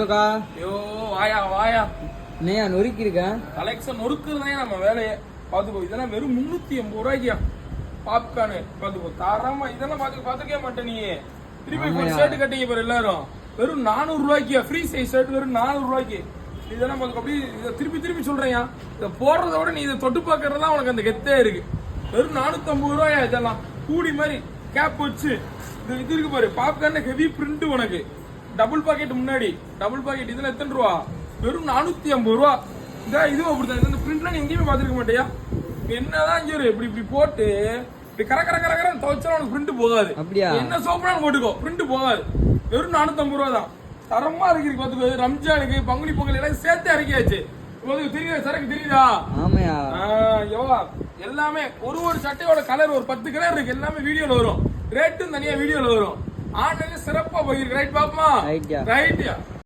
ஐயோ வாயா வாயா நீயா நொறுக்கி இருக்கேன். கலெக்ஷன் நொறுக்குறதே நம்ம வேலையை பாத்துக்கோ. இதெல்லாம் வெறும் 380 ரூபாய்க்கியா பாப்கார்னு பாத்துக்கோ. தரமா இதெல்லாம் பாத்துக்கவே மாட்டேன் நீ. திருப்பி ஷர்ட் கட்டிங்க பாரு எல்லாரும் வெறும் 400 ரூபாய்க்கியா. ஃப்ரீ சைஸ் ஷர்ட் வெறும் 400 ரூபாய்க்கு. இதெல்லாம் பாத்துக்கோ. அப்படி இதை திருப்பி சொல்றேன். இதை போடுறத விட நீ இதை தொட்டு பாக்குறதா உனக்கு அந்த கெத்தே இருக்கு. வெறும் 450 ரூபாயா. இதெல்லாம் கூடி மாதிரி கேப் வச்சு இது இருக்கு பாரு. பாப்கார்ன் ஹெவி பிரிண்ட் உனக்கு. டபுள் பாக்கெட் முன்னாடி டபுள் பாக்கெட். இதுல எத்தனை ரூபா? வெறும் 450 ரூபா. இதுவும் அப்படித்தான். இந்த பிரிண்ட்லாம் நீ எங்கேயுமே பாத்துருக்க மாட்டியா? என்னதான் இங்க இப்படி போட்டு இப்படி கர துவைச்சா உனக்கு பிரிண்ட் போகாது. அப்படியா? என்ன சோப்புனாலும் போட்டுக்கோ பிரிண்ட் போகாது. வெறும் 450 ரூபா தான். தரமா இருக்கு பாத்துக்கோ. ரம்ஜானுக்கு பங்குனி பொங்கல் எல்லாம் சேர்த்து இறக்கியாச்சு. தெரியுதா சரக்கு தெரியுதா? ஆமையா எல்லாமே ஒரு சட்டையோட கலர் ஒரு 10 கலர் இருக்கு. எல்லாமே வீடியோல வரும். ரேட்டும் தனியா வீடியோல வரும். ஆன்லைன்ல சிறப்பா போயிருக்கு. ரைட் பாப்பமா? ரைட்.